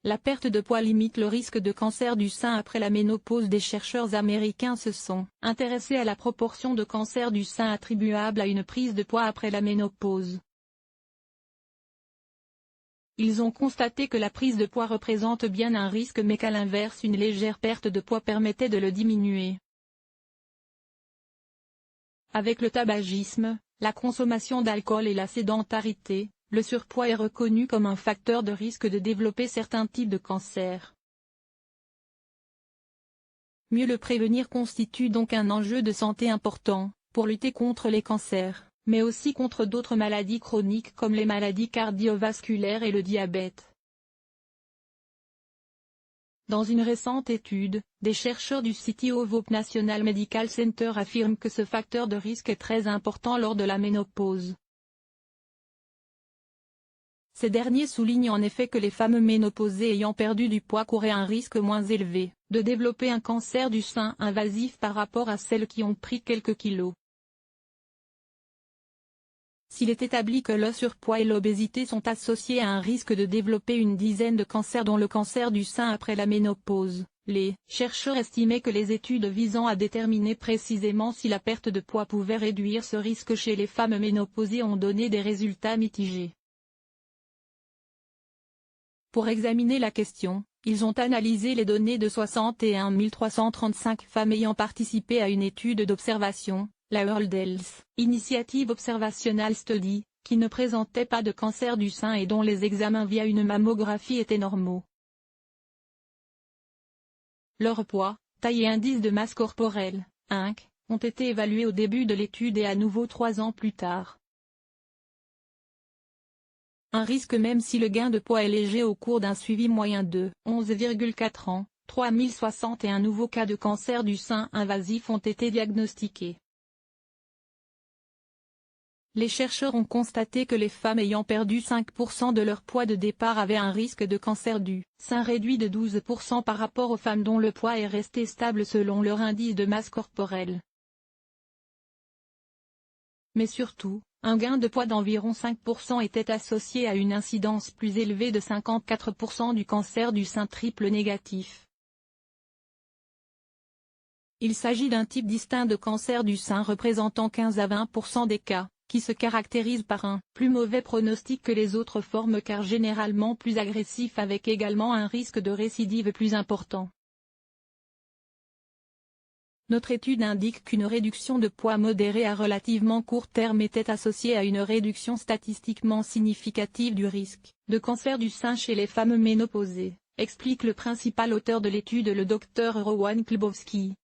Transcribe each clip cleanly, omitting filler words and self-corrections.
La perte de poids limite le risque de cancer du sein après la ménopause. Des chercheurs américains se sont intéressés à la proportion de cancer du sein attribuable à une prise de poids après la ménopause. Ils ont constaté que la prise de poids représente bien un risque mais qu'à l'inverse une légère perte de poids permettait de le diminuer. Avec le tabagisme, la consommation d'alcool et la sédentarité, le surpoids est reconnu comme un facteur de risque de développer certains types de cancers. Mieux le prévenir constitue donc un enjeu de santé important, pour lutter contre les cancers, mais aussi contre d'autres maladies chroniques comme les maladies cardiovasculaires et le diabète. Dans une récente étude, des chercheurs du City of Hope National Medical Center affirment que ce facteur de risque est très important lors de la ménopause. Ces derniers soulignent en effet que les femmes ménopausées ayant perdu du poids couraient un risque moins élevé de développer un cancer du sein invasif par rapport à celles qui ont pris quelques kilos. S'il est établi que le surpoids et l'obésité sont associés à un risque de développer une dizaine de cancers dont le cancer du sein après la ménopause, les chercheurs estimaient que les études visant à déterminer précisément si la perte de poids pouvait réduire ce risque chez les femmes ménopausées ont donné des résultats mitigés. Pour examiner la question, ils ont analysé les données de 61 335 femmes ayant participé à une étude d'observation, la World Health Initiative Observational Study, qui ne présentait pas de cancer du sein et dont les examens via une mammographie étaient normaux. Leur poids, taille et indice de masse corporelle, INC, ont été évalués au début de l'étude et à nouveau 3 ans plus tard. Un risque même si le gain de poids est léger au cours d'un suivi moyen de 11,4 ans, 3061 nouveaux cas de cancer du sein invasif ont été diagnostiqués. Les chercheurs ont constaté que les femmes ayant perdu 5% de leur poids de départ avaient un risque de cancer du sein réduit de 12% par rapport aux femmes dont le poids est resté stable selon leur indice de masse corporelle. Mais surtout, un gain de poids d'environ 5% était associé à une incidence plus élevée de 54% du cancer du sein triple négatif. Il s'agit d'un type distinct de cancer du sein représentant 15 à 20% des cas, qui se caractérise par un plus mauvais pronostic que les autres formes car généralement plus agressif avec également un risque de récidive plus important. Notre étude indique qu'une réduction de poids modérée à relativement court terme était associée à une réduction statistiquement significative du risque de cancer du sein chez les femmes ménopausées, explique le principal auteur de l'étude le Dr Rowan Klbowski.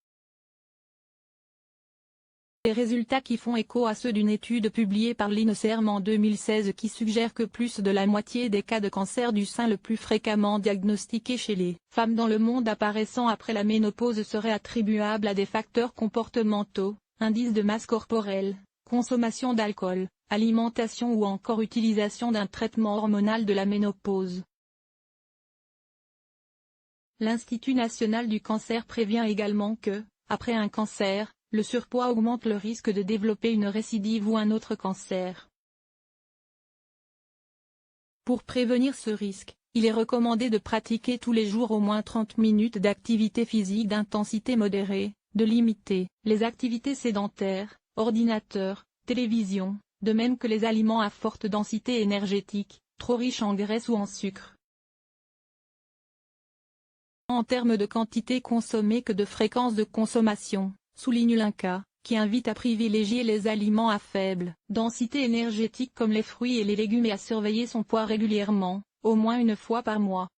Des résultats qui font écho à ceux d'une étude publiée par l'INSERM en 2016 qui suggère que plus de la moitié des cas de cancer du sein le plus fréquemment diagnostiqués chez les femmes dans le monde apparaissant après la ménopause seraient attribuables à des facteurs comportementaux, indice de masse corporelle, consommation d'alcool, alimentation ou encore utilisation d'un traitement hormonal de la ménopause. L'Institut national du cancer prévient également que, après un cancer, le surpoids augmente le risque de développer une récidive ou un autre cancer. Pour prévenir ce risque, il est recommandé de pratiquer tous les jours au moins 30 minutes d'activité physique d'intensité modérée, de limiter les activités sédentaires, ordinateur, télévision, de même que les aliments à forte densité énergétique, trop riches en graisse ou en sucre. En termes de quantité consommée que de fréquence de consommation, souligne l'INCa, qui invite à privilégier les aliments à faible densité énergétique comme les fruits et les légumes et à surveiller son poids régulièrement, au moins une fois par mois.